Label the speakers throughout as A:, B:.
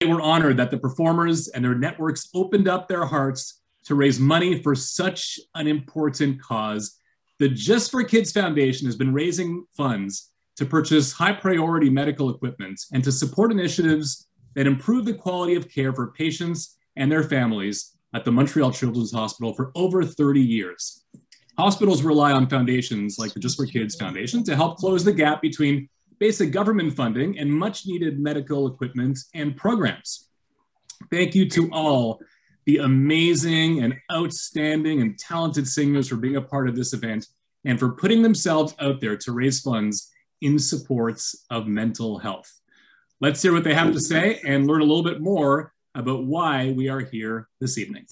A: were honored that the performers and their networks opened up their hearts to raise money for such an important cause. The Just for Kids Foundation has been raising funds to purchase high priority medical equipment and to support initiatives that improve the quality of care for patients and their families at the Montreal Children's Hospital for over 30 years. Hospitals rely on foundations like the Just for Kids Foundation to help close the gap between basic government funding and much needed medical equipment and programs. Thank you to all the amazing and outstanding and talented singers for being a part of this event and for putting themselves out there to raise funds in support of mental health. Let's hear what they have to say and learn a little bit more about why we are here this evening.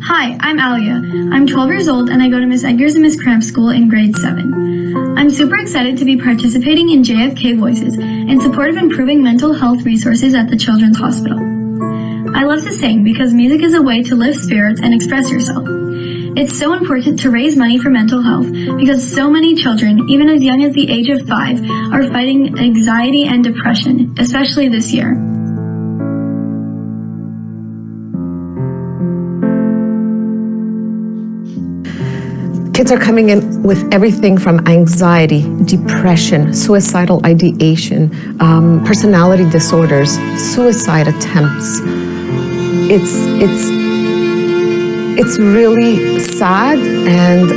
B: Hi, I'm Alia. I'm 12 years old and I go to Miss Eggers and Miss Cramp School in grade 7. I'm super excited to be participating in JFK Voices in support of improving mental health resources at the Children's Hospital. I love to sing because music is a way to lift spirits and express yourself. It's so important to raise money for mental health because so many children, even as young as the age of 5, are fighting anxiety and depression, especially this year.
C: Kids are coming in with everything from anxiety, depression, suicidal ideation, personality disorders, suicide attempts. It's really sad, and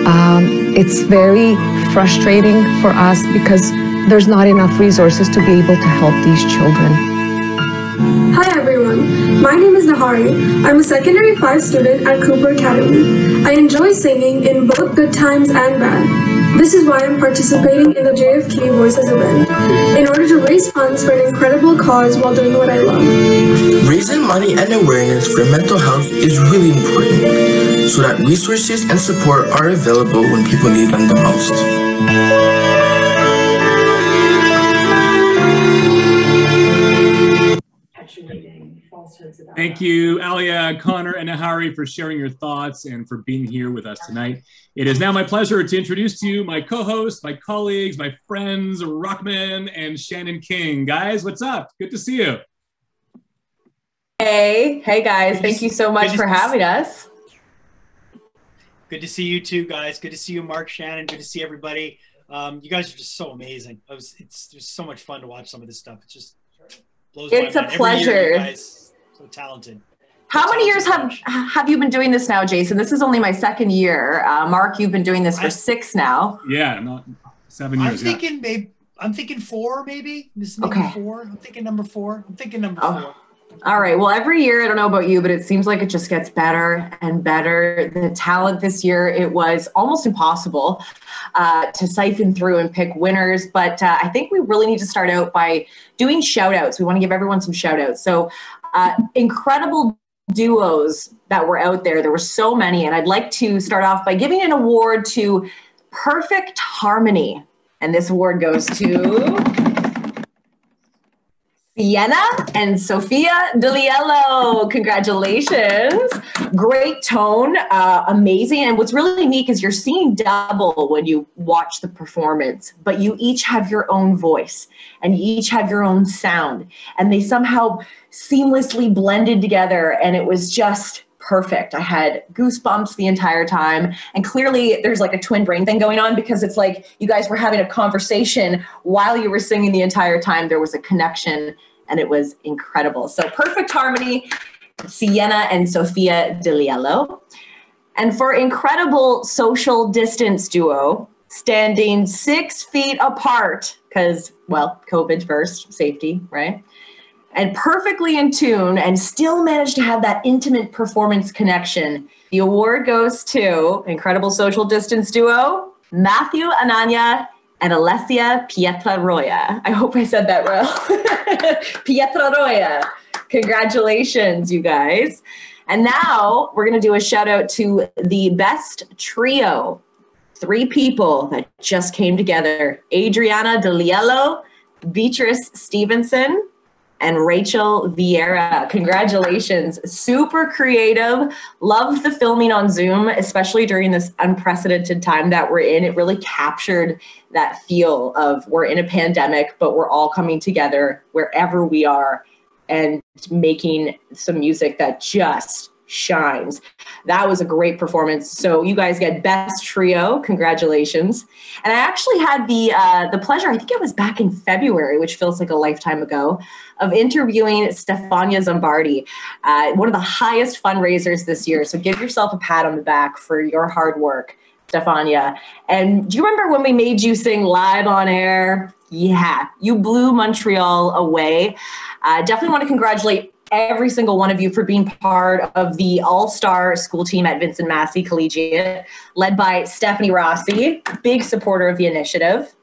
C: it's very frustrating for us because there's not enough resources to be able to help these children.
D: Hi everyone, my name is Nahari. I'm a secondary 5 student at Cooper Academy. I enjoy singing in both good times and bad. This is why I'm participating in the JFK Voices event, in order to raise funds for an incredible cause while doing what I love.
E: Raising money and awareness for mental health is really important, so that resources and support are available when people need them the most.
A: Thank you, Alia, Connor, and Nahari for sharing your thoughts and for being here with us tonight. It is now my pleasure to introduce to you my co-hosts, my colleagues, my friends, Rockman and Shannon King. Guys, what's up? Good to see you.
F: Hey guys, thank you so much for having us.
G: Good to see you too, guys. Good to see you, Mark, Shannon. Good to see everybody. You guys are just so amazing. It's just so much fun to watch some of this stuff. It just blows my mind.
F: It's a pleasure.
G: Every year, you guys, so talented.
F: How many years have you been doing this now, Jason? This is only my 2nd year. Mark, you've been doing this for 6 now.
A: Yeah, not 7 years.
G: I'm thinking 4, maybe. This is maybe 4. I'm thinking number 4.
F: All right. Well, every year, I don't know about you, but it seems like it just gets better and better. The talent this year, it was almost impossible to siphon through and pick winners. But I think we really need to start out by doing shout outs. We want to give everyone some shout outs. So incredible duos that were out there. There were so many. And I'd like to start off by giving an award to Perfect Harmony. And this award goes to Sienna and Sophia DeLiello. Congratulations. Great tone, amazing. And what's really neat is you're seeing double when you watch the performance, but you each have your own voice and you each have your own sound, and they somehow seamlessly blended together, and it was just perfect. I had goosebumps the entire time, and clearly there's like a twin brain thing going on, because it's like you guys were having a conversation while you were singing the entire time. There was a connection, and it was incredible. So Perfect Harmony, Sienna and Sophia DeLiello. And for incredible social distance duo, standing 6 feet apart, because, well, COVID first, safety, right? And perfectly in tune and still managed to have that intimate performance connection. The award goes to incredible social distance duo, Matthew Ananya and Alessia Pietraroya. I hope I said that well. Pietraroya. Congratulations, you guys. And now we're going to do a shout out to the best trio. 3 people that just came together. Adriana DeLiello, Beatrice Stevenson, and Rachel Vieira. Congratulations. Super creative. Loved the filming on Zoom, especially during this unprecedented time that we're in. It really captured that feel of we're in a pandemic, but we're all coming together wherever we are and making some music that just shines. That was a great performance. So you guys get Best Trio. Congratulations. And I actually had the pleasure, I think it was back in February, which feels like a lifetime ago, of interviewing Stefania Zombardi, one of the highest fundraisers this year. So give yourself a pat on the back for your hard work, Stefania. And do you remember when we made you sing live on air? Yeah, you blew Montreal away. Definitely want to congratulate every single one of you for being part of the all-star school team at Vincent Massey Collegiate, led by Stephanie Rossi, big supporter of the initiative.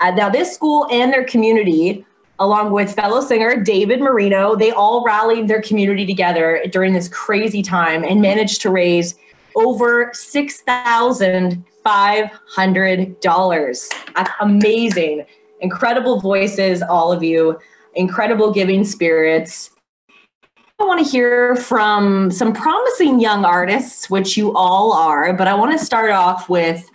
F: Now this school and their community, along with fellow singer David Marino, they all rallied their community together during this crazy time and managed to raise over $6,500. That's amazing. Incredible voices, all of you. Incredible giving spirits. I want to hear from some promising young artists, which you all are, but I want to start off with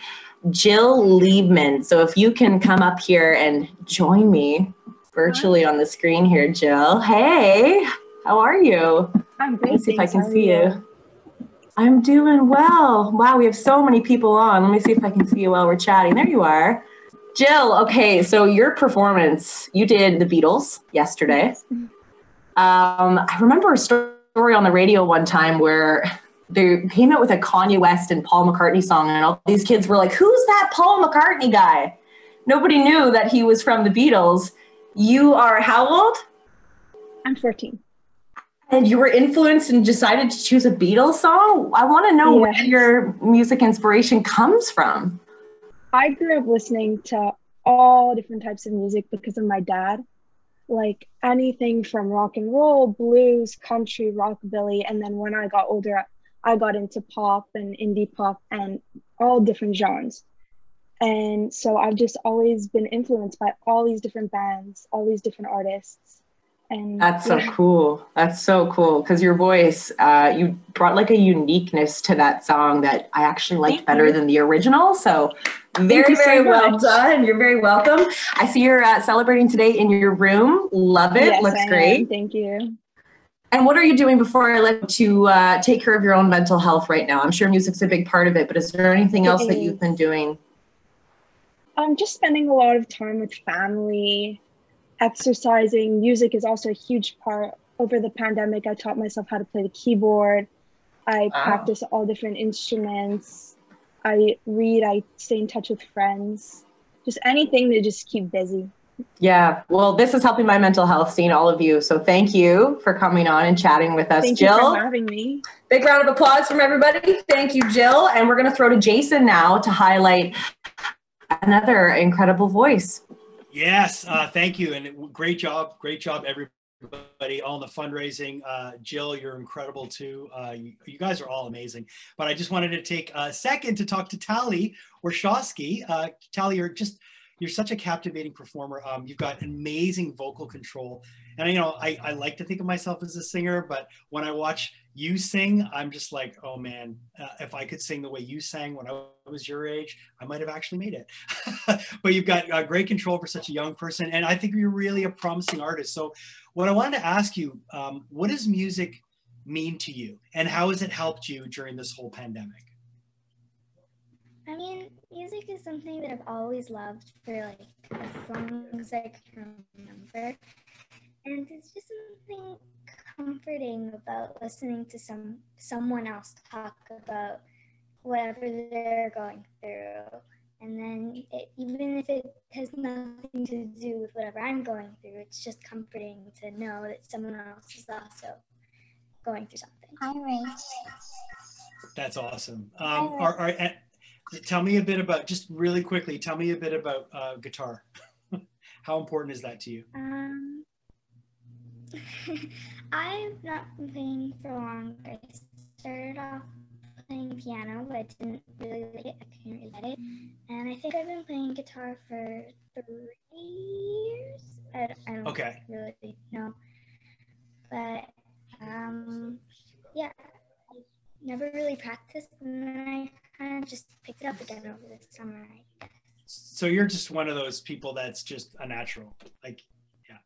F: Jill Liebman. So if you can come up here and join me virtually on the screen here, Jill. Hey, how are you?
H: I'm great.
F: Let's see if I can see you. I'm doing well. Wow, we have so many people on. Let me see if I can see you while we're chatting. There you are. Jill, okay, so your performance, you did the Beatles yesterday. I remember a story on the radio one time where they came out with a Kanye West and Paul McCartney song, and all these kids were like, who's that Paul McCartney guy? Nobody knew that he was from the Beatles. You are how old?
H: I'm 14.
F: And you were influenced and decided to choose a Beatles song? I want to know where your music inspiration comes from.
H: I grew up listening to all different types of music because of my dad. Like anything from rock and roll, blues, country, rockabilly. And then when I got older, I got into pop and indie pop and all different genres. And so I've just always been influenced by all these different bands, all these different artists. And
F: that's so cool. That's so cool. Because your voice, you brought like a uniqueness to that song that I actually liked better than the original. So very, very well done. You're very welcome. I see you're celebrating today in your room. Love it.
H: Yes,
F: looks great.
H: Thank you.
F: And what are you doing before I let you take care of your own mental health right now? I'm sure music's a big part of it, but is there anything else that you've been doing?
H: I'm just spending a lot of time with family, exercising. Music is also a huge part. Over the pandemic, I taught myself how to play the keyboard. I practice all different instruments. I read, I stay in touch with friends. Just anything to just keep busy. Yeah, well, this is helping my mental health, seeing all of you. So thank you for coming on and chatting with us, Jill. Thank you for having me.
F: Big round of applause from everybody. Thank you, Jill. And we're going to throw to Jason now to highlight another incredible voice.
G: Yes, thank you. And great job, everybody, all the fundraising. Jill, you're incredible too. You guys are all amazing. But I just wanted to take a second to talk to Tali Warshawski. Tali, you're such a captivating performer. You've got amazing vocal control. And I like to think of myself as a singer, but when I watch you sing, I'm just like, oh man, if I could sing the way you sang when I was your age, I might have actually made it. But you've got great control for such a young person. And I think you're really a promising artist. So what I wanted to ask you, what does music mean to you? And how has it helped you during this whole pandemic?
I: I mean, music is something that I've always loved for like as long as I can remember. And it's just something comforting about listening to someone else talk about whatever they're going through. And then even if it has nothing to do with whatever I'm going through, it's just comforting to know that someone else is also going through something.
J: Hi, Rach.
G: That's awesome. Tell me a bit about, just really quickly, tell me a bit about guitar. How important is that to you?
I: I've not been playing for long. I started off playing piano, but I didn't really like it. I couldn't really get it. And I think I've been playing guitar for 3 years. I don't really know. but yeah, I never really practiced, and then I kind of just picked it up again over the summer, I guess.
G: So you're just one of those people that's just a natural, like, yeah.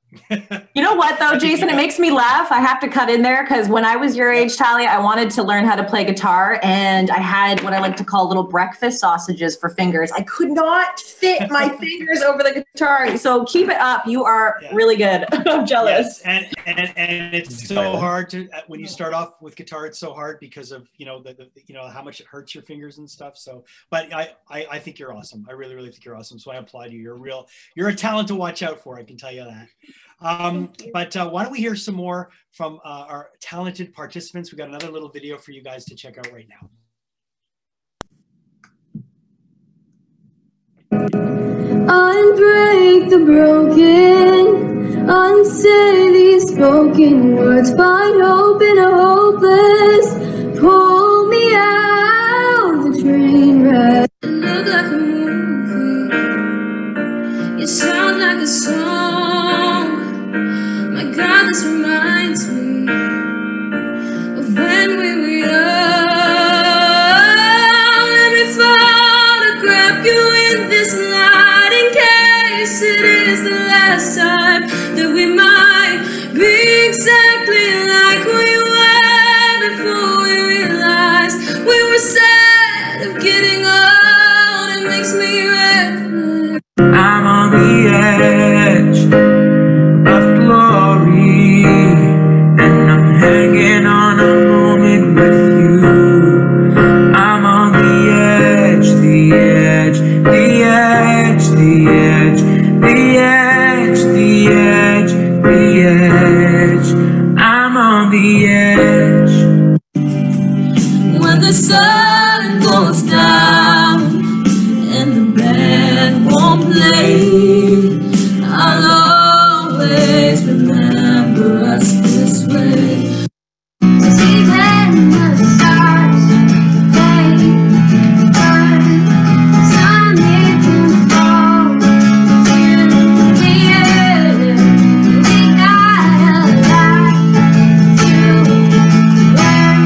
F: You know what though, Jason, it makes me laugh. I have to cut in there because when I was your age, Talia, I wanted to learn how to play guitar, and I had what I like to call little breakfast sausages for fingers. I could not fit my fingers over the guitar. So keep it up. You are really good. I'm jealous.
G: Yes. And it's so hard to, when you start off with guitar, it's so hard because of, you know, how much it hurts your fingers and stuff. So, but I think you're awesome. I really, really think you're awesome. So I applaud you. You're a talent to watch out for. I can tell you that. But why don't we hear some more from our talented participants? We got another little video for you guys to check out right now.
D: Unbreak the broken, unsay these spoken words, find hope in a hopeless, pull me out of the train wreck. You look like a movie, you sound like a song. My God, this reminds me of when we were young. Let me photograph you in this light in case it is the last time that we might be exactly like we were before we realized we were sad of getting old. It makes me reckless.
J: I'm on the edge of glory, and I'm hanging on a moment with you. I'm on the edge, the edge, the edge, the edge, the edge, the edge, the edge. I'm on the edge.
D: When the sun goes down and the band won't play, I'll always remember us this way. See when the stars fade, burn, sun even falls to the end. We got a lot to learn.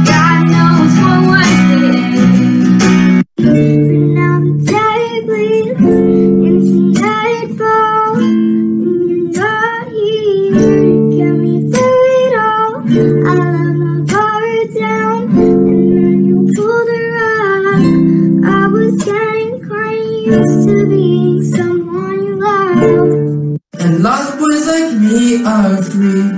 D: God knows for one thing. For now the day bleeds into nightfall, and you're not here to get me through it all. I let my guard down, and then you pulled the rug. I was getting quite used to being someone you loved.
E: And lost boys like me are free.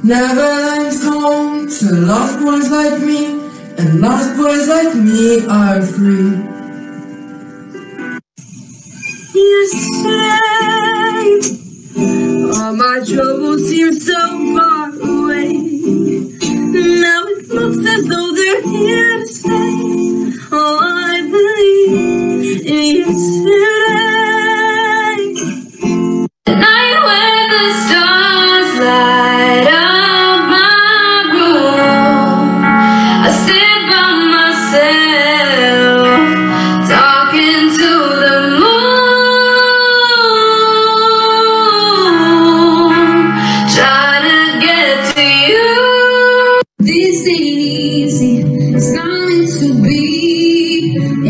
E: Neverland's home to lost boys like me, and lost boys like me are free.
D: Yesterday, all my troubles seem so far away. Now it looks as though they're here to stay. Oh, I believe in yesterday. The night when the stars light up my room, I sit by myself, talking to the moon, trying to get to you. This ain't easy, it's not meant to be.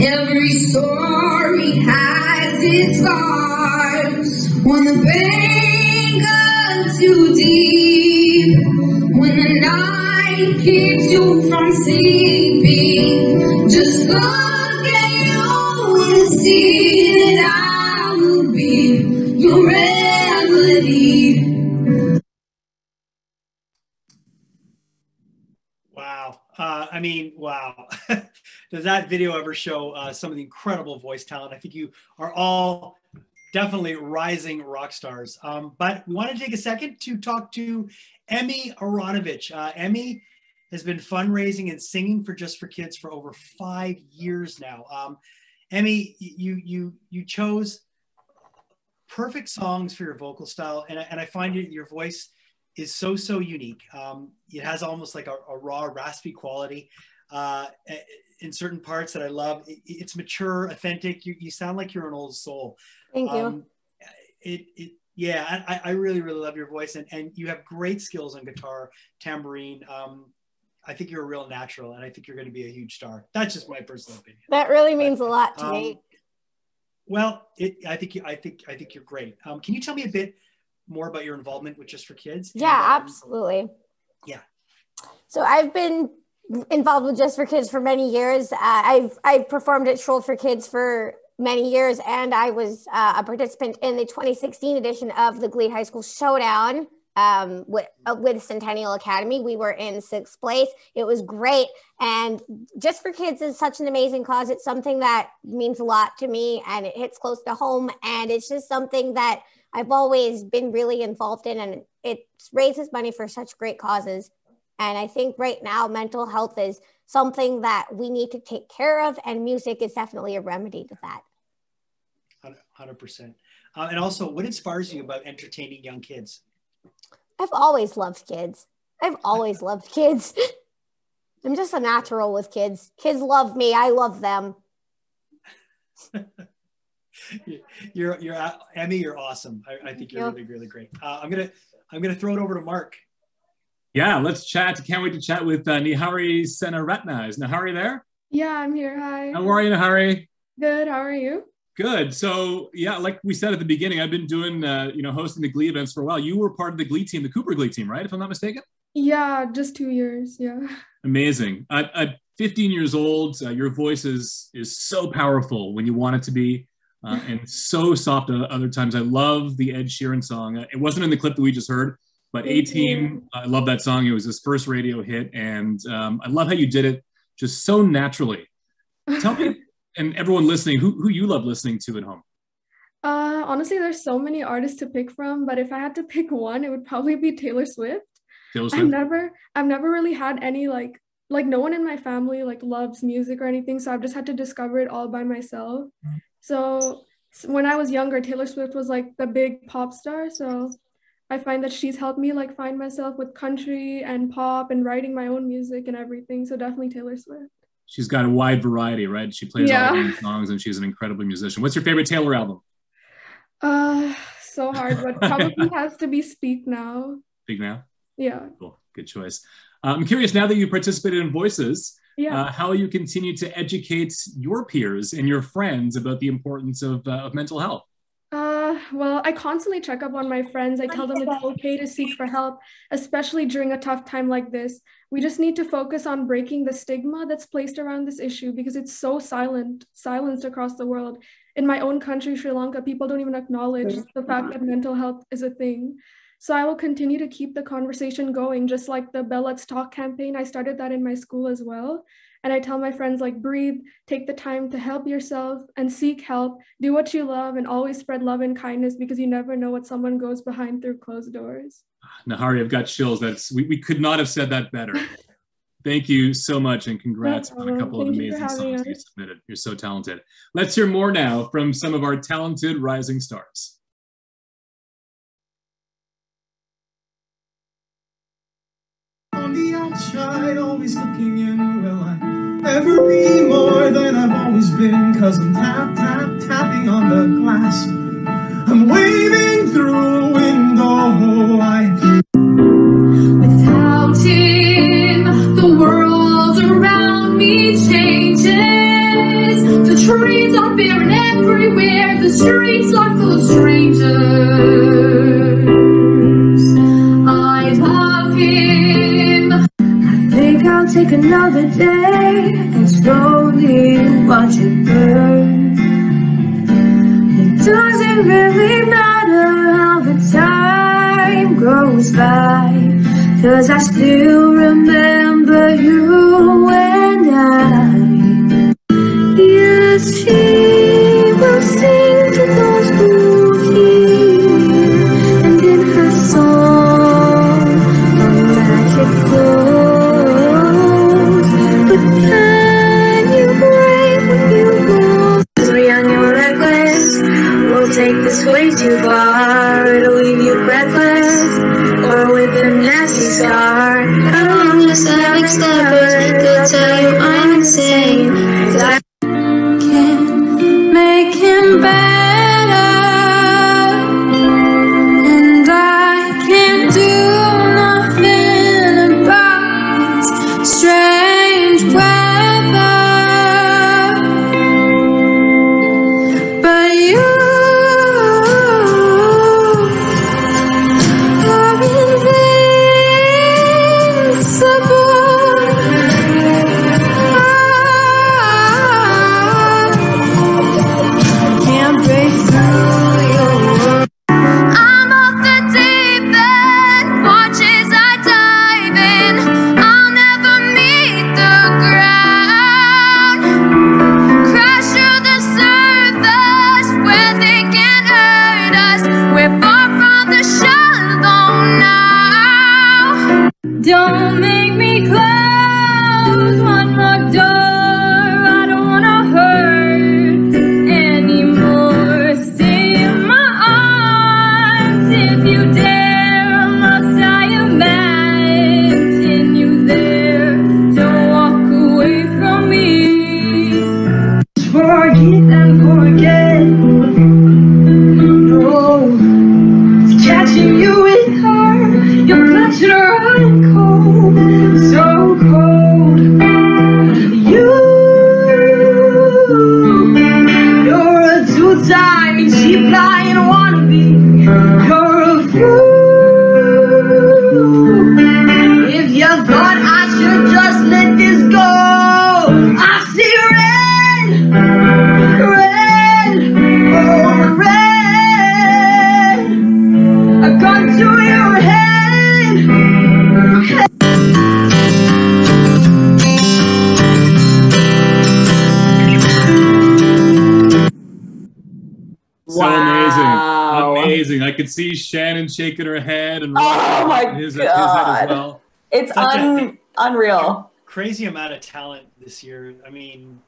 D: Every story has its scars. When the pain goes too deep, when the night keeps you from sleeping, just look at you and see that I will be your remedy.
G: Wow. I mean, wow. Does that video ever show some of the incredible voice talent? I think you are all definitely rising rock stars. But we want to take a second to talk to Emmy Aronovich. Emmy has been fundraising and singing for Just for Kids for over 5 years now. Emmy, you chose perfect songs for your vocal style, and I find your voice is so unique. It has almost like a raw, raspy quality in certain parts that I love. It's mature, authentic. You sound like you're an old soul.
K: Thank you.
G: Yeah, I really, really love your voice, and you have great skills on guitar, tambourine. I think you're a real natural, and I think you're going to be a huge star. That's just my personal opinion.
K: That really means a lot to me.
G: Well, I think you're great. Can you tell me a bit more about your involvement with Just for Kids?
K: Yeah, absolutely.
G: Yeah.
K: So I've been involved with Just for Kids for many years. I've performed at Stroll for Kids for many years, and I was a participant in the 2016 edition of the Glee High School Showdown with Centennial Academy. We were in 6th place. It was great. And Just for Kids is such an amazing cause. It's something that means a lot to me, and it hits close to home. And it's just something that I've always been really involved in, and it raises money for such great causes. And I think right now mental health is something that we need to take care of, and music is definitely a remedy to that.
G: 100%. And also, what inspires you about entertaining young kids?
K: I've always loved kids. I've always loved kids. I'm just a natural with kids. Kids love me. I love them.
G: You're Emmy, you're awesome. I think you're really, really great. I'm gonna throw it over to Mark.
A: Yeah, let's chat. Can't wait to chat with Nihari Senaratna. Is Nihari there?
L: Yeah, I'm here. Hi.
A: How are you, Nihari?
L: Good. How are you?
A: Good. So yeah, like we said at the beginning, I've been doing, hosting the Glee events for a while. You were part of the Glee team, the Cooper Glee team, right? If I'm not mistaken.
L: Yeah, just 2 years. Yeah.
A: Amazing. At 15 years old, your voice is so powerful when you want it to be, and so soft at other times. I love the Ed Sheeran song. It wasn't in the clip that we just heard, but A-Team, I love that song. It was his first radio hit, and I love how you did it just so naturally. Tell me, and everyone listening, who you love listening to at home?
L: Honestly, there's so many artists to pick from, but if I had to pick one, it would probably be Taylor Swift.
A: Taylor Swift?
L: I've never really had any like no one in my family like loves music or anything, so I've just had to discover it all by myself. So when I was younger, Taylor Swift was like the big pop star, so I find that she's helped me like find myself with country and pop and writing my own music and everything. So definitely Taylor Swift.
A: She's got a wide variety, right? She plays all her own songs, and she's an incredible musician. What's your favorite Taylor album?
L: So hard, but probably has to be Speak Now.
A: Speak Now?
L: Yeah.
A: Cool. Good choice. I'm curious, now that you participated in Voices,
L: yeah.
A: How you continue to educate your peers and your friends about the importance of mental health?
L: Well, I constantly check up on my friends. I tell them it's okay to seek for help, especially during a tough time like this. We just need to focus on breaking the stigma that's placed around this issue, because it's so silenced across the world. In my own country, Sri Lanka, people don't even acknowledge the fact that mental health is a thing. So I will continue to keep the conversation going, just like the Bell Let's Talk campaign. I started that in my school as well. And I tell my friends, like, breathe, take the time to help yourself and seek help, do what you love, and always spread love and kindness, because you never know what someone goes behind through closed doors.
A: Nihari, I've got chills. We could not have said that better. Thank you so much, and congrats on a couple of amazing songs you submitted. You're so talented. Let's hear more now from some of our talented rising stars.
M: On the outside, always looking in, will I ever be more than I've always been? 'Cause I'm tapping on the glass. I'm waving through a window.
N: Without him, the world around me changes. The trees are barren everywhere. The streets are full of strangers. I love him. I think I'll take another day and slowly watch it burn. It doesn't really matter how the time goes by, 'cause I still remember you and I. Yes, she will sing to those who hear, and in her song a magic flows. But can you break what you want? 'Cause we're young and we're reckless. We'll take this way too far. It'll leave you breathless, or with a nasty scar. I'm just having steppers. He could tell you I'm insane. 'Cause I can't make him better.
A: So amazing. I could see Shannon shaking her head and
F: oh my
A: his head as well.
F: It's unreal.
G: Crazy amount of talent this year. I mean,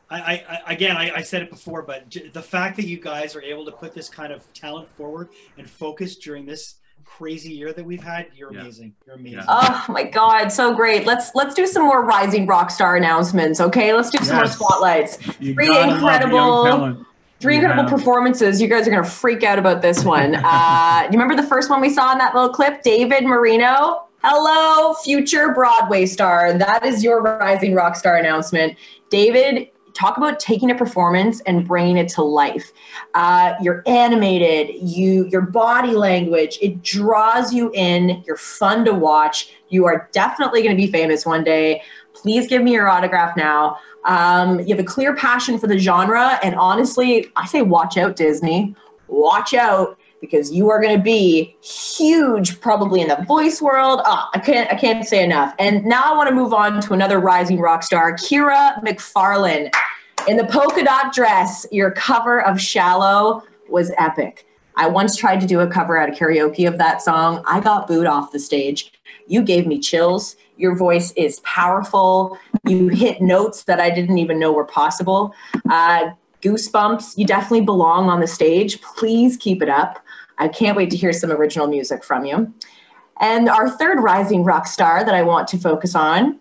G: I said it before, but the fact that you guys are able to put this kind of talent forward and focus during this crazy year that we've had, you're amazing. You're amazing.
F: Oh my God, so great. Let's do some more rising rock star announcements, okay? Let's do some more spotlights. Three incredible performances. You guys are gonna freak out about this one. You remember the first one we saw in that little clip? David Marino. Hello, future Broadway star. That is your rising rock star announcement. David, talk about taking a performance and bringing it to life. You're animated, your body language, it draws you in, you're fun to watch. You are definitely gonna be famous one day. Please give me your autograph now. You have a clear passion for the genre, and honestly, I say watch out, Disney. Watch out, because you are gonna be huge probably in the voice world. I can't say enough. And now I wanna move on to another rising rock star, Kira McFarlane. In the polka dot dress, your cover of Shallow was epic. I once tried to do a cover at a karaoke of that song. I got booed off the stage. You gave me chills. Your voice is powerful. You hit notes that I didn't even know were possible. Goosebumps. You definitely belong on the stage. Please keep it up. I can't wait to hear some original music from you. And our third rising rock star that I want to focus on,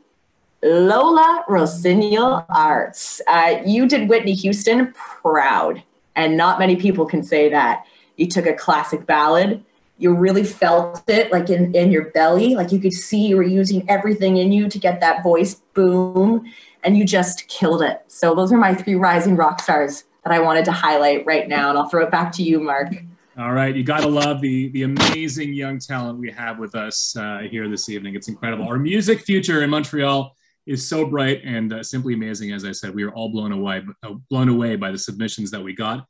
F: Lola Rossignol Arts. You did Whitney Houston proud, and not many people can say that. You took a classic ballad, you really felt it like in your belly, like you could see you were using everything in you to get that voice boom, and you just killed it. So those are my three rising rock stars that I wanted to highlight right now, and I'll throw it back to you, Mark.
A: All right, you gotta love the amazing young talent we have with us here this evening. It's incredible. Our music future in Montreal is so bright and simply amazing. As I said, we were all blown away by the submissions that we got.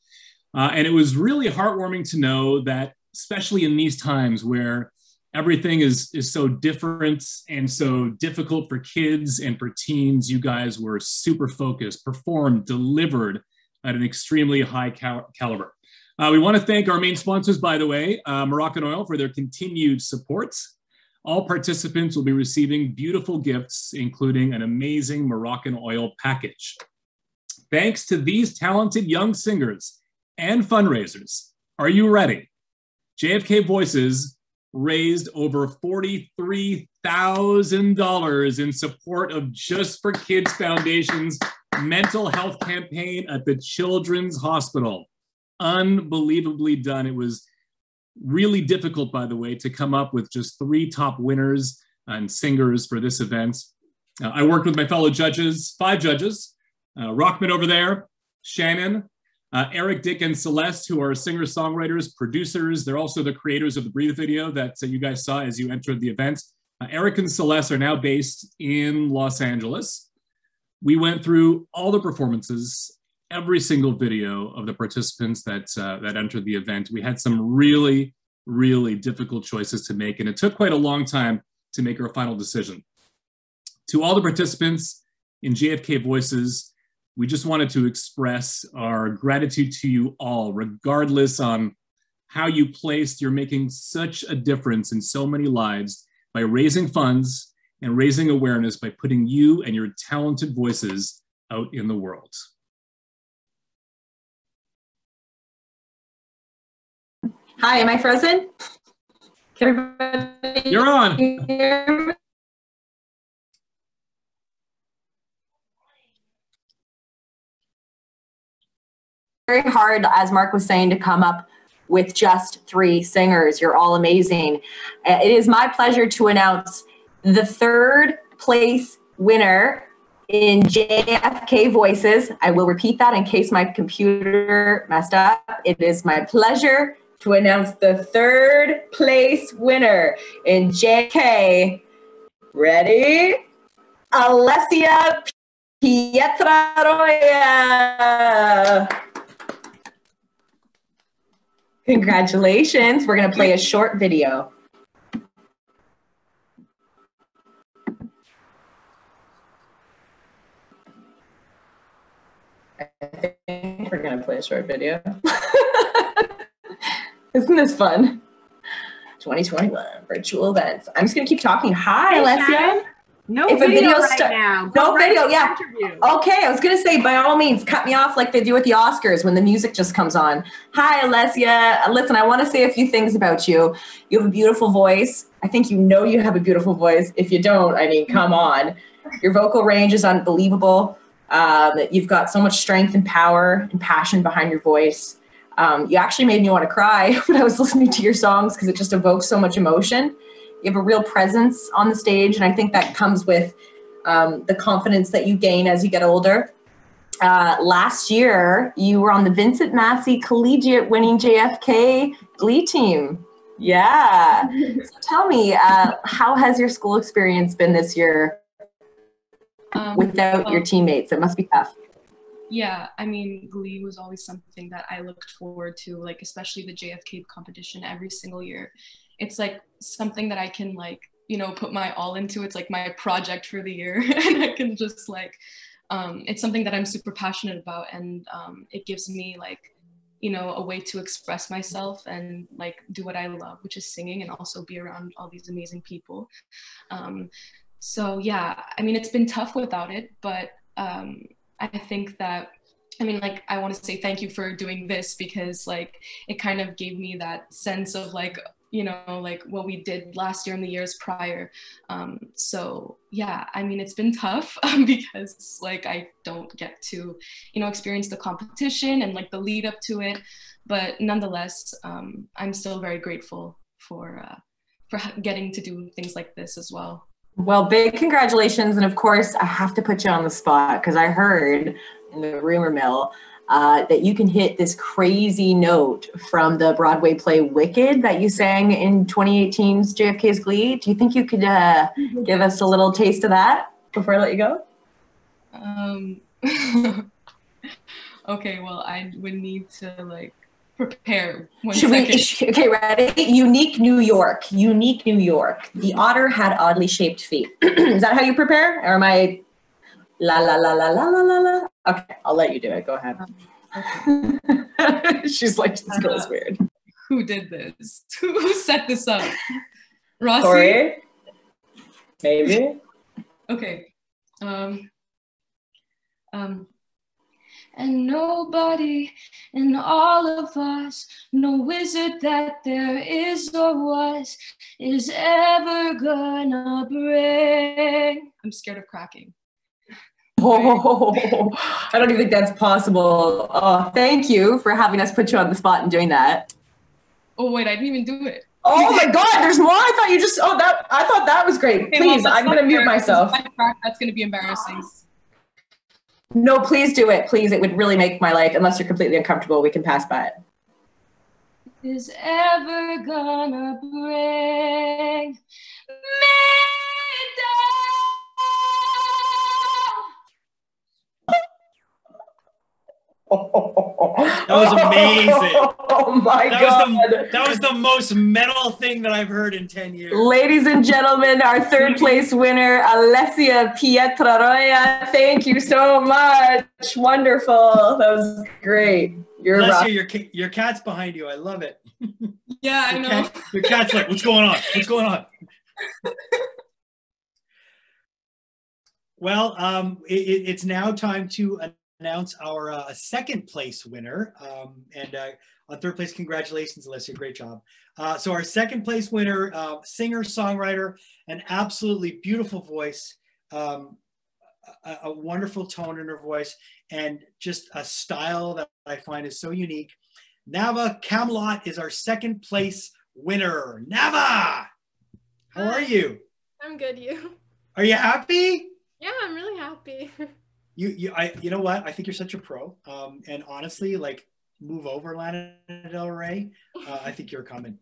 A: And it was really heartwarming to know that, especially in these times where everything is so different and so difficult for kids and for teens, you guys were super focused, performed, delivered at an extremely high caliber. We want to thank our main sponsors, by the way, Moroccan Oil, for their continued support. All participants will be receiving beautiful gifts, including an amazing Moroccan Oil package. Thanks to these talented young singers and fundraisers, are you ready? JFK Voices raised over $43,000 in support of Just for Kids Foundation's mental health campaign at the Children's Hospital. Unbelievably done. It was really difficult, by the way, to come up with just 3 top winners and singers for this event. I worked with my fellow judges, 5 judges, Rockman over there, Shannon, Eric, Dick, and Celeste, who are singer-songwriters, producers. They're also the creators of the Breathe video that you guys saw as you entered the event. Eric and Celeste are now based in Los Angeles. We went through all the performances, every single video of the participants that entered the event. We had some really, really difficult choices to make, and it took quite a long time to make our final decision. To all the participants in JFK Voices, we just wanted to express our gratitude to you all, regardless on how you placed. You're making such a difference in so many lives by raising funds and raising awareness by putting you and your talented voices out in the world.
F: Hi, am I frozen? Can everybody
A: You're on.
F: hear me? Very hard, as Mark was saying, to come up with just 3 singers. You're all amazing. It is my pleasure to announce the 3rd place winner in JFK Voices. I will repeat that in case my computer messed up. It is my pleasure to announce the 3rd place winner in JFK. Ready? Alessia Pietraroya. Congratulations. We're going to play a short video. I think we're going to play a short video. Isn't this fun? 2021 virtual events. I'm just gonna keep talking. Hi,
O: Hey,
F: Alessia.
O: Shannon. No
F: If a
O: video
F: video
O: right
F: start-
O: now.
F: No
O: Go right
F: video,
O: to the
F: yeah.
O: interview.
F: Okay, I was gonna say, by all means, cut me off like they do at the Oscars when the music just comes on. Hi, Alessia. Listen, I want to say a few things about you. You have a beautiful voice. I think you know you have a beautiful voice. If you don't, I mean, come on. Your vocal range is unbelievable. You've got so much strength and power and passion behind your voice. You actually made me want to cry when I was listening to your songs because it just evokes so much emotion. You have a real presence on the stage, and I think that comes with the confidence that you gain as you get older. Last year, you were on the Vincent Massey Collegiate winning JFK Glee team. Yeah. So tell me, how has your school experience been this year without your teammates? It must be tough.
P: Yeah, I mean, Glee was always something that I looked forward to, like especially the JFK competition every single year. It's like something that I can like, you know, put my all into. It's like my project for the year, and I can just like, it's something that I'm super passionate about, and it gives me like, you know, a way to express myself and like do what I love, which is singing, and also be around all these amazing people. So yeah, I mean, it's been tough without it, but I think that, I mean, like, I want to say thank you for doing this, because like it kind of gave me that sense of like, you know, like what we did last year and the years prior. So yeah, I mean, it's been tough because like I don't get to, you know, experience the competition and like the lead up to it, but nonetheless, I'm still very grateful for getting to do things like this as well.
F: Well, big congratulations. And of course, I have to put you on the spot because I heard in the rumor mill that you can hit this crazy note from the Broadway play Wicked that you sang in 2018's JFK's Glee. Do you think you could give us a little taste of that before I let you go?
P: Okay, well, I would need to like prepare.
F: Okay, ready? Unique New York. Unique New York. The otter had oddly shaped feet. Is that how you prepare? Or am I la la la la la la la la? Okay, I'll let you do it. Go ahead. Okay. She's like, this girl's weird.
P: Who did this? Who set this up? Rossi?
F: Sorry? Maybe.
P: Okay. And nobody in all of us, no wizard that there is or was, is ever gonna bring. I'm scared of cracking.
F: Oh, I don't even think that's possible. Oh, thank you for having us put you on the spot and doing that.
P: Oh wait, I didn't even do it.
F: Oh my God, there's more. I thought you just, I thought that was great.
P: Okay,
F: please,
P: well,
F: I'm gonna mute myself.
P: If I crack, that's gonna be embarrassing.
F: No, please do it. Please, it would really make my life, unless you're completely uncomfortable, we can pass by it.
P: Is ever gonna bring me
G: That was amazing.
F: Oh my God.
G: That was the most metal thing that I've heard in 10 years.
F: Ladies and gentlemen, our third place winner, Alessia Pietraroya. Thank you so much. Wonderful. That was great. You're
G: Alessia, your cat's behind you. I love it.
P: Yeah, I know.
G: Your cat's like, what's going on? What's going on? Well, it's now time to announce our second place winner. And on third place, congratulations, Alessia, great job. So our second place winner, singer, songwriter, an absolutely beautiful voice, a wonderful tone in her voice, and just a style that I find is so unique. Nava Camelot is our second place winner. Nava, how are you?
L: I'm good, you?
G: Are you happy?
L: Yeah, I'm really happy.
G: You know what? I think you're such a pro. And honestly, like, move over, Lana Del Rey. I think you're coming.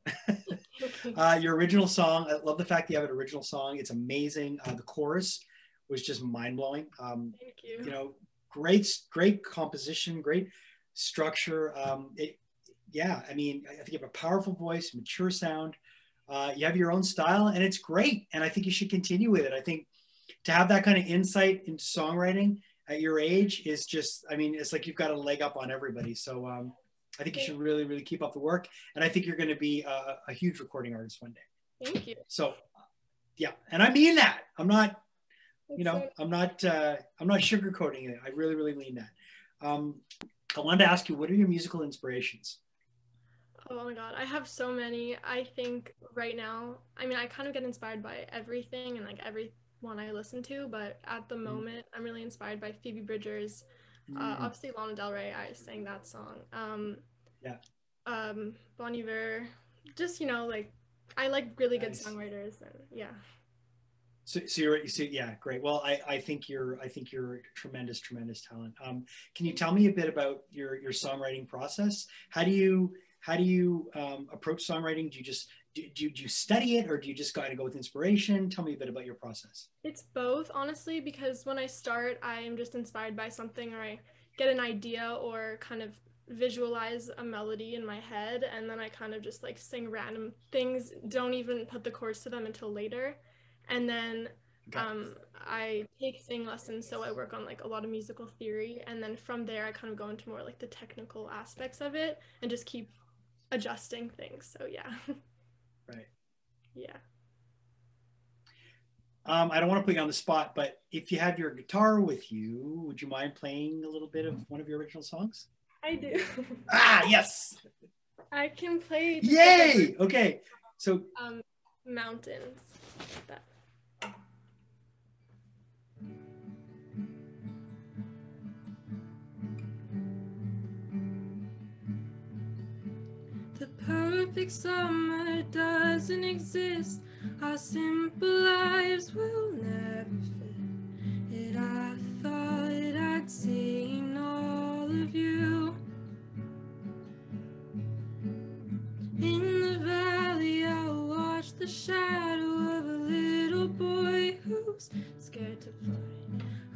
G: Your original song, I love the fact that you have an original song. It's amazing. The chorus was just mind blowing.
L: Thank you.
G: You know, great composition, great structure. Yeah, I mean, I think you have a powerful voice, mature sound. You have your own style, and it's great. And I think you should continue with it. I think to have that kind of insight into songwriting at your age is just, I mean, it's like you've got a leg up on everybody. So I think you should really, really keep up the work. And I think you're going to be a huge recording artist one day.
L: Thank you.
G: So, yeah, and I mean that. I'm not, you know, I'm not sugarcoating it. I really, really mean that. I wanted to ask you, what are your musical inspirations?
L: Oh my God, I have so many. I think right now, I mean, I kind of get inspired by everything and like everyone I listen to, but at the moment, I'm really inspired by Phoebe Bridgers. Obviously, Lana Del Rey, I sang that song. Bon Iver, just, you know, like, I like really good songwriters, and yeah.
G: So yeah, great. Well, I think you're a tremendous talent. Can you tell me a bit about your songwriting process? How do you approach songwriting? Do you study it, or do you just kind of go with inspiration? Tell me a bit about your process.
L: It's both, honestly, because when I start, I am just inspired by something, or I get an idea or kind of visualize a melody in my head, and then I kind of just like sing random things, don't even put the chords to them until later. And then I take sing lessons, so I work on like a lot of musical theory, and then from there I kind of go into more like the technical aspects of it and just keep adjusting things. So yeah.
G: Right.
L: Yeah.
G: I don't want to put you on the spot, but if you have your guitar with you, would you mind playing a little bit of one of your original songs?
L: I do.
G: Yes.
L: I can play.
G: Yay! Okay. So
L: Mountains. That.
O: The perfect summer doesn't exist. Our simple lives will never fit it. I thought I'd seen all of you. In the valley, I watched the shadow of a little boy who's scared to fly.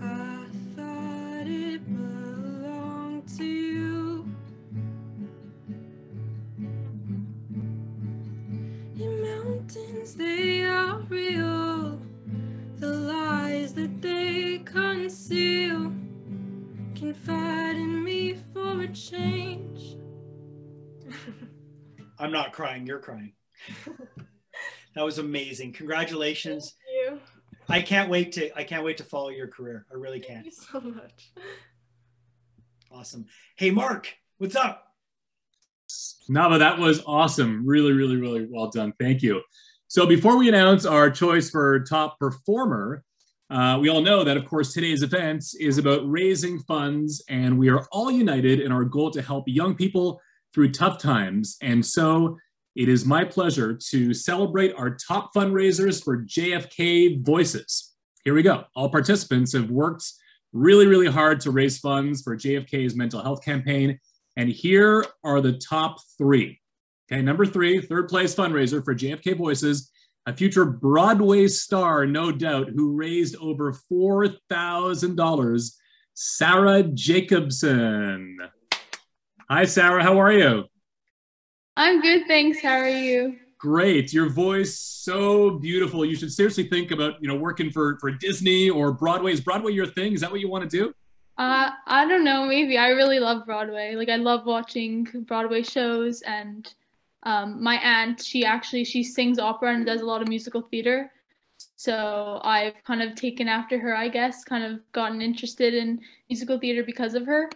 O: I thought it belonged to you. In mountains, they are real. The lies that they conceal confide in me for a change.
G: I'm not crying, you're crying. That was amazing. Congratulations.
L: Thank you.
G: I can't wait to follow your career. I really can't.
L: Thank you so much.
G: Awesome. Hey, Mark, what's up?
A: Nava, that was awesome. Really, really, really well done. Thank you. So before we announce our choice for top performer, we all know that, of course, today's event is about raising funds, and we are all united in our goal to help young people through tough times. And so it is my pleasure to celebrate our top fundraisers for JFK Voices. Here we go. All participants have worked really, really hard to raise funds for JFK's mental health campaign. And here are the top three. Okay, number three, third place fundraiser for JFK Voices, a future Broadway star, no doubt, who raised over $4,000, Sarah Jacobson. Hi, Sarah, how are you?
Q: I'm good, thanks. How are you?
A: Great. Your voice, so beautiful. You should seriously think about, working for Disney or Broadway. Is Broadway your thing? Is that what you want to do?
Q: I don't know, maybe. I really love Broadway. Like, I love watching Broadway shows, and my aunt, she sings opera and does a lot of musical theater. So I've kind of taken after her, I guess, kind of gotten interested in musical theater because of her.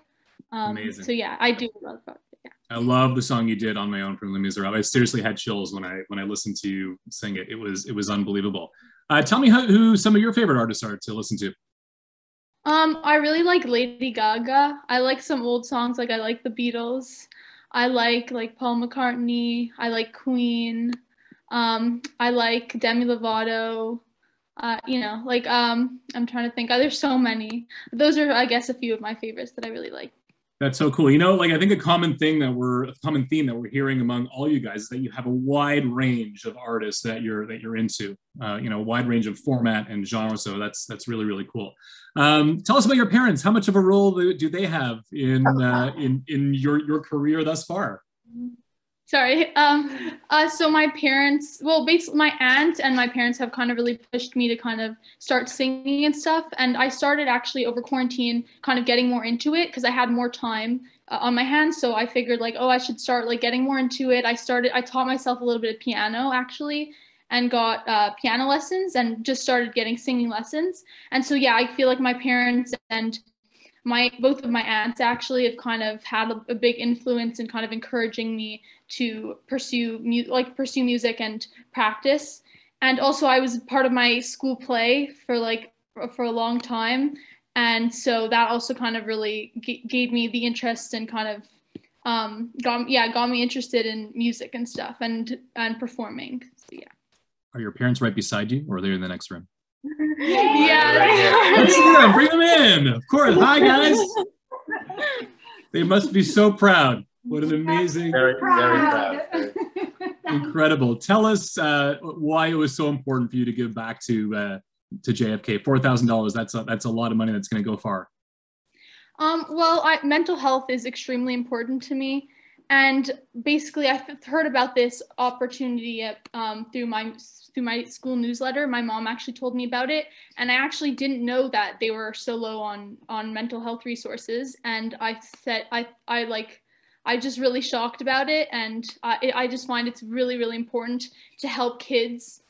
A: Amazing.
Q: So yeah, I do love Broadway. Yeah.
A: I love the song you did on My Own for Les Miserables. I seriously had chills when I listened to you sing it. It was unbelievable. Tell me who some of your favorite artists are to listen to.
Q: I really like Lady Gaga. I like some old songs, like I like the Beatles. I like Paul McCartney. I like Queen. I like Demi Lovato. I'm trying to think. There's so many. Those are, I guess, a few of my favorites that I really like.
A: That's so cool. I think a common theme that we're hearing among all you guys is that you have a wide range of artists that you're into. A wide range of format and genre. So that's really, really cool. Tell us about your parents. How much of a role do they have in your career thus far?
Q: Sorry. So my parents, basically my aunt and my parents have kind of really pushed me to kind of start singing and stuff. And I started actually over quarantine kind of getting more into it because I had more time on my hands. So I figured like, oh, I should start like getting more into it. I taught myself a little bit of piano actually, and got piano lessons, and just started getting singing lessons. And so, yeah, I feel like my parents and both of my aunts actually have kind of had a big influence in kind of encouraging me to pursue music and practice. And also I was part of my school play for a long time. And so that also kind of really gave me the interest and kind of got me interested in music and stuff and performing. So, yeah.
A: Are your parents right beside you, or are they in the next room?
Q: Yeah.
A: Let's see them. Bring them in. Of course. Hi, guys. They must be so proud. What an amazing,
R: very proud.
A: Incredible. Tell us why it was so important for you to give back to JFK. $4,000. That's a lot of money. That's going to go far.
Q: Well, mental health is extremely important to me. And basically, I've heard about this opportunity through my school newsletter. My mom actually told me about it, and I actually didn't know that they were so low on mental health resources. And I just really shocked about it, and I just find it's really, really important to help kids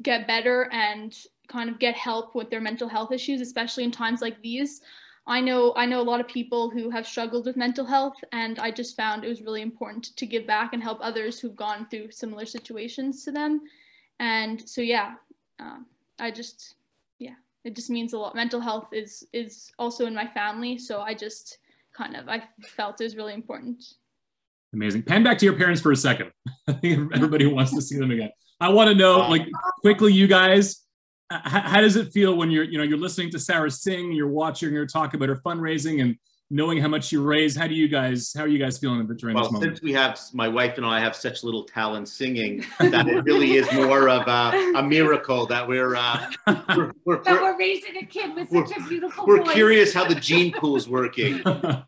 Q: get better and kind of get help with their mental health issues, especially in times like these. I know a lot of people who have struggled with mental health, and I just found it was really important to give back and help others who've gone through similar situations to them. And so, yeah, it just means a lot. Mental health is also in my family, so I felt it was really important.
A: Amazing. Pan back to your parents for a second. I think everybody wants to see them again. I want to know, like, quickly, you guys, how does it feel when you're listening to Sarah sing, you're watching her talk about her fundraising and knowing how much you raise? How are you guys feeling during this moment?
R: Since my wife and I have such little talent singing, that it really is more of a miracle that we're
S: raising a kid with such a beautiful voice.
R: We're curious how the gene pool is working.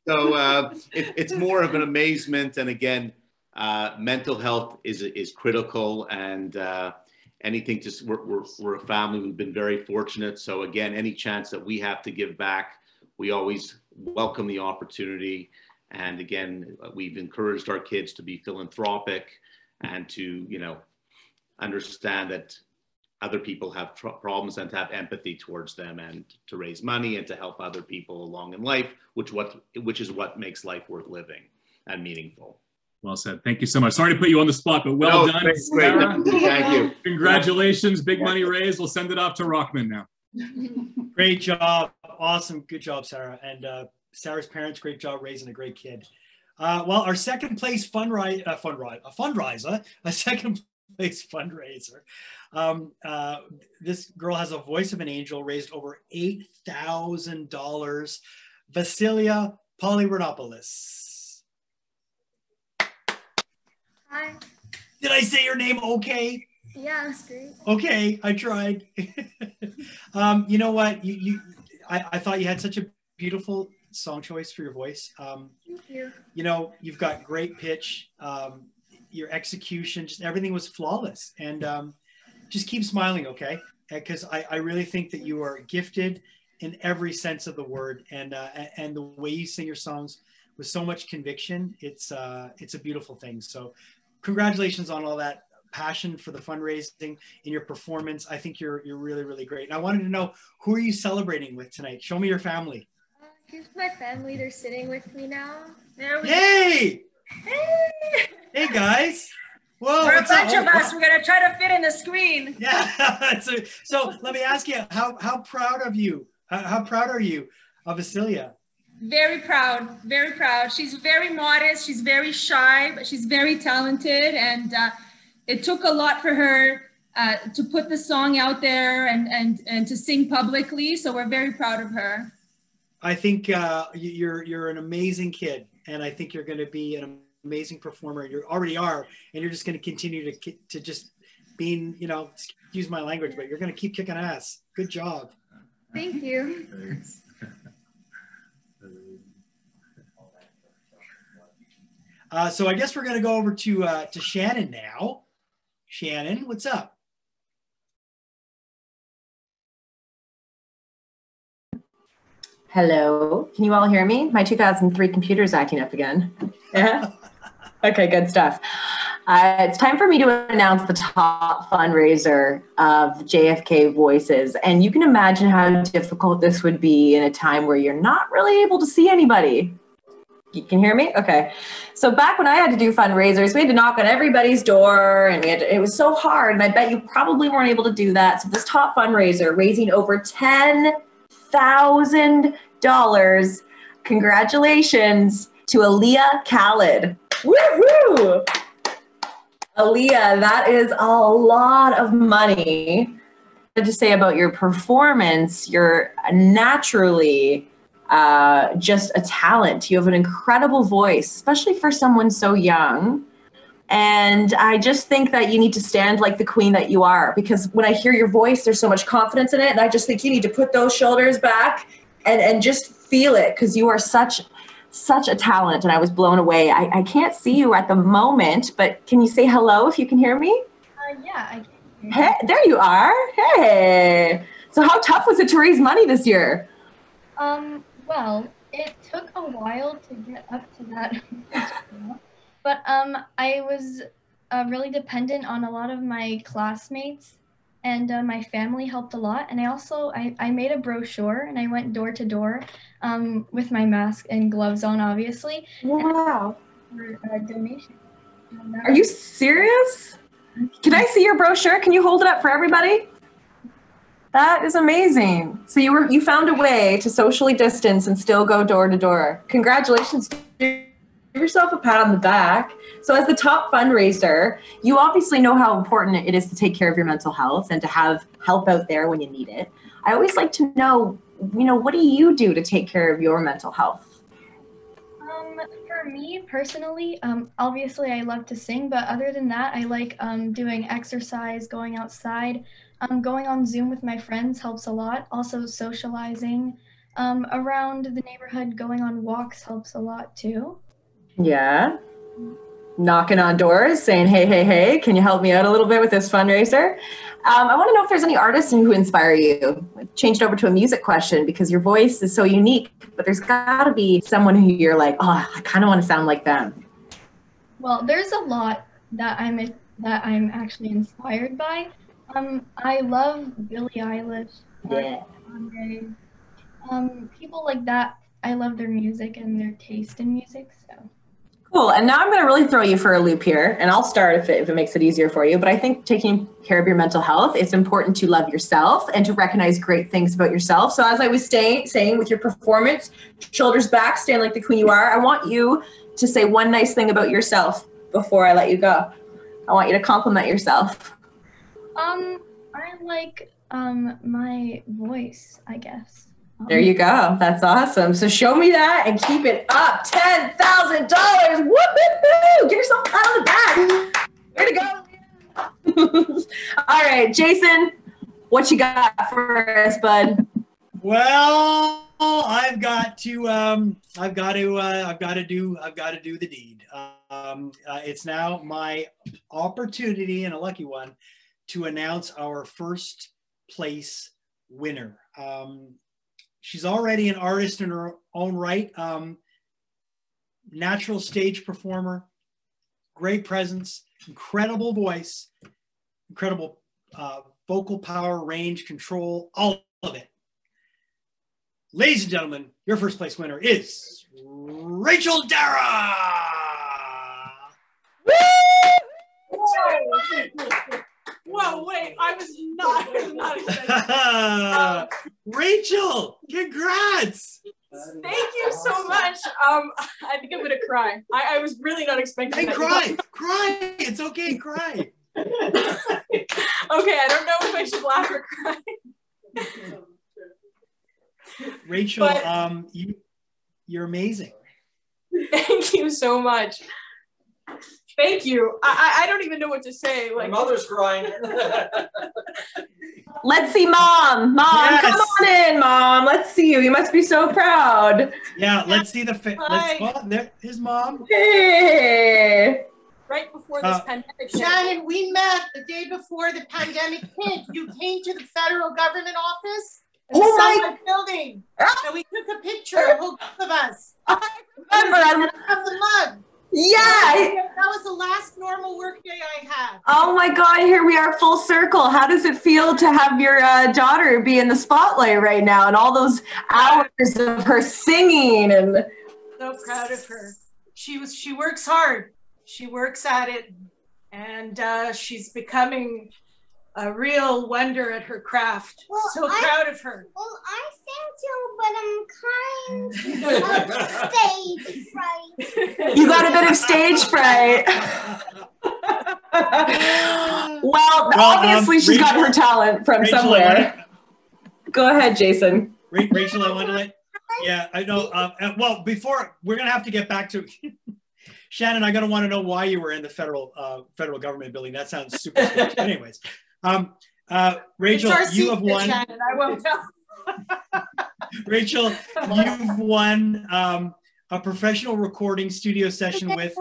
R: So it's more of an amazement. And again, mental health is critical, and anything we're a family. We've been very fortunate. So again, any chance that we have to give back, we always welcome the opportunity. And again, we've encouraged our kids to be philanthropic and to, understand that other people have problems and to have empathy towards them, and to raise money and to help other people along in life, which is what makes life worth living and meaningful.
A: Well said. Thank you so much. Sorry to put you on the spot, but well done.
R: Great. Thank you.
A: Congratulations. Big money raised. We'll send it off to Rockman now.
G: Great job. Awesome. Good job, Sarah. And Sarah's parents, great job raising a great kid. Well, our second place second place fundraiser. This girl has a voice of an angel, raised over $8,000. Vasilia Polyronopoulos.
T: Hi.
G: Did I say your name okay?
T: Yeah, that's great.
G: Okay, I tried. You know what? I thought you had such a beautiful song choice for your voice.
T: Thank you.
G: You've got great pitch. Your execution, just everything was flawless. And just keep smiling, okay? Because I really think that you are gifted in every sense of the word. And the way you sing your songs with so much conviction, it's a beautiful thing. So congratulations on all that passion for the fundraising in your performance. I think you're really, really great. And I wanted to know, who are you celebrating with tonight? Show me your family.
T: Here's my family. They're sitting with me now.
G: Hey!
T: Hey!
G: Hey, guys. Whoa,
S: We're a bunch of us. We're going to try to fit in the screen.
G: Yeah. So let me ask you, how proud of you? How proud are you of Vasilia?
S: Very proud, very proud. She's very modest. She's very shy, but she's very talented. And it took a lot for her to put the song out there and to sing publicly. So we're very proud of her.
G: I think you're an amazing kid, and I think you're going to be an amazing performer. You already are, and you're just going to continue to just being, excuse my language, but you're going to keep kicking ass. Good job.
T: Thank you.
G: So I guess we're going to go over to Shannon now. Shannon, what's up?
F: Hello. Can you all hear me? My 2003 computer's acting up again. Yeah. Okay, good stuff. It's time for me to announce the top fundraiser of JFK Voices. And you can imagine how difficult this would be in a time where you're not really able to see anybody. You can hear me? Okay. So back when I had to do fundraisers, we had to knock on everybody's door, and it was so hard. And I bet you probably weren't able to do that. So this top fundraiser, raising over $10,000. Congratulations to Aaliyah Khalid. Woohoo! Aaliyah, that is a lot of money. To say about your performance, you're naturally just a talent. You have an incredible voice, especially for someone so young. And I just think that you need to stand like the queen that you are, because when I hear your voice, there's so much confidence in it. And I just think you need to put those shoulders back and just feel it, because you are such a talent. And I was blown away. I can't see you at the moment, but can you say hello if you can hear me?
T: Yeah, I can.
F: Hey, there you are. Hey. So how tough was it to raise money this year?
T: Well, it took a while to get up to that, but I was really dependent on a lot of my classmates, and my family helped a lot. And I made a brochure, and I went door to door with my mask and gloves on, obviously.
F: Wow.
T: For a donation.
F: Are you serious? Can I see your brochure? Can you hold it up for everybody? That is amazing. So you found a way to socially distance and still go door to door. Congratulations. Give yourself a pat on the back. So as the top fundraiser, you obviously know how important it is to take care of your mental health and to have help out there when you need it. I always like to know, what do you do to take care of your mental health?
T: For me personally, obviously I love to sing, but other than that, I like doing exercise, going outside. Going on Zoom with my friends helps a lot. Also socializing around the neighborhood, going on walks helps a lot too.
F: Yeah. Knocking on doors, saying, hey, can you help me out a little bit with this fundraiser? I want to know if there's any artists who inspire you. Change it over to a music question, because your voice is so unique, but there's got to be someone who you're like, oh, I kind of want to sound like them.
T: Well, there's a lot that I'm actually inspired by. I love Billie Eilish, Kanye, people like that. I love their music and their taste in music. So.
F: Cool. And now I'm going to really throw you for a loop here, and I'll start if it makes it easier for you. But I think taking care of your mental health, it's important to love yourself and to recognize great things about yourself. So as I was saying with your performance, shoulders back, stand like the queen you are, I want you to say one nice thing about yourself before I let you go. I want you to compliment yourself.
T: I like my voice, I guess.
F: There you go. That's awesome. So show me that and keep it up. $10,000. Woo-hoo-hoo! Give yourself a pat on the back. Way to go. All right, Jason, what you got for us, bud?
G: Well, I've got to do the deed. It's now my opportunity, and a lucky one, to announce our first place winner. She's already an artist in her own right. Natural stage performer, great presence, incredible voice, incredible vocal power, range, control, all of it. Ladies and gentlemen, your first place winner is Rachel Dara.
U: Whoa, wait, I was not expecting
G: Rachel, congrats!
U: Thank you so much. I think I'm gonna cry. I was really not expecting that.
G: Cry, it's okay, cry.
U: Okay, I don't know if I should laugh or cry.
G: Rachel, you're amazing.
U: Thank you so much. Thank you. I don't even know what to say. Like,
V: my mother's crying.
F: Let's see Mom. Yes. Come on in, Mom. Let's see you. You must be so proud.
G: Yeah, let's see the there's Mom.
U: Hey. Right before this pandemic.
W: Shannon, we met the day before the pandemic hit. You came to the federal government office
B: in the Sunlight building. And we took a picture, a whole group of us.
F: Remember,
B: of the mug.
F: Yeah.
B: That was the last normal work day I had.
F: Oh my God, here we are full circle. How does it feel to have your daughter be in the spotlight right now and all those hours of her singing? And
B: So proud of her. She works hard. She works at it, and she's becoming a real wonder at her craft. So proud of her.
I: Well, I sang too, but I'm kind of stage fright.
F: you got a bit of stage fright. well, obviously she's got her talent from
G: Rachel,
F: somewhere. Go ahead, Jason.
G: Rachel, I want to let. Yeah, I know. Well, before we're gonna have to get back to Shannon. I'm gonna want to know why you were in the federal government building. That sounds super sketchy. Anyways, Rachel, you have won.
B: Shannon, I won't tell.
G: Rachel, you've won a professional recording studio session with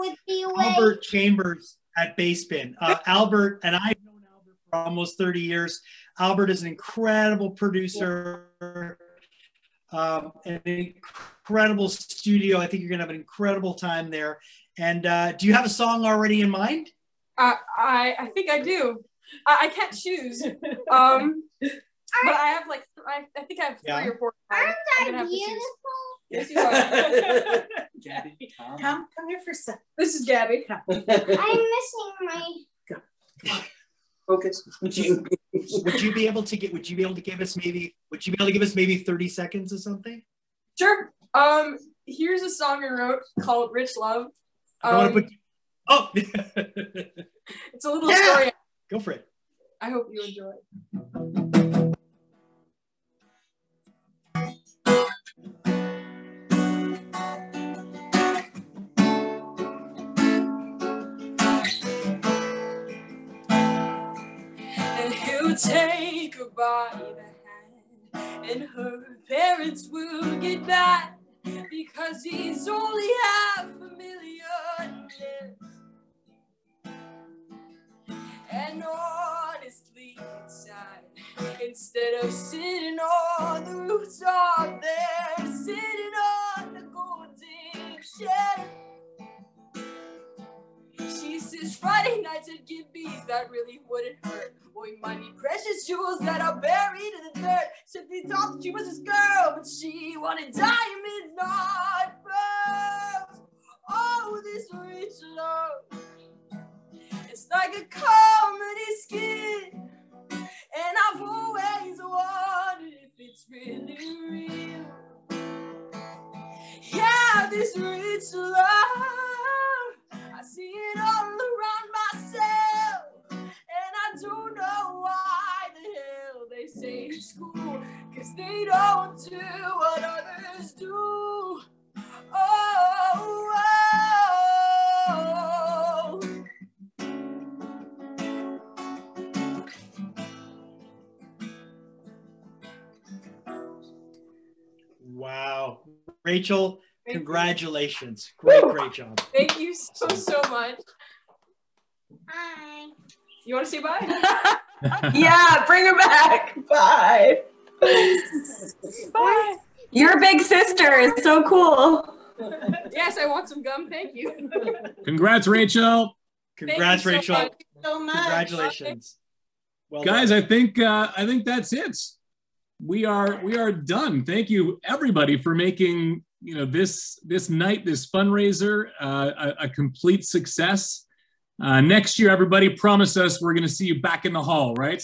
G: Albert Chambers at Basepin. Albert and I've known Albert for almost 30 years. Albert is an incredible producer. An incredible studio. I think you're gonna have an incredible time there. And do you have a song already in mind?
U: I think I do. I can't choose. But I have like I think I have 3 or 4.
I: Aren't
U: I'm
I: I
U: gonna have to choose.
I: beautiful?
U: Yes, you are.
G: Gabby,
B: Come here for a second.
U: This is Gabby.
I: I'm missing my.
V: Focus.
G: Would you be able to give us maybe 30 seconds or something?
U: Sure. Here's a song I wrote called "Rich Love."
G: Oh,
U: it's a little story.
G: Go for it.
U: I hope you enjoy. And he'll take her by the hand, and her parents will get mad because he's only $500,000. And honestly, it's sad. Instead of sitting on the rooftop there, sitting on the golden shed. She says Friday nights at Gibby's, that really wouldn't hurt. Or he might need precious jewels that are buried in the dirt. Simply thought that she was his girl, but she wanted diamonds, not pearls. Oh, this rich love. It's like a comedy skit, and I've always wondered if it's really real. Yeah, this rich love, I see it all around myself, and I don't know why the hell they say it's cool, 'cause they don't do what others do. Oh, oh.
G: Wow, Rachel, congratulations! Great job.
U: Thank you so much.
I: Hi.
U: You want to say bye?
F: Yeah, bring her back. Bye.
U: Bye.
F: Your big sister is so cool.
U: Yes, I want some gum. Thank you.
A: Congrats, Rachel.
G: Congrats,
U: Thank you
G: Rachel.
U: so much.
B: So much.
G: Congratulations. Well
A: Guys,
G: done.
A: I think that's it. We are done. Thank you everybody for making this night, this fundraiser, a complete success. Next year, everybody, promise us we're going to see you back in the hall, right?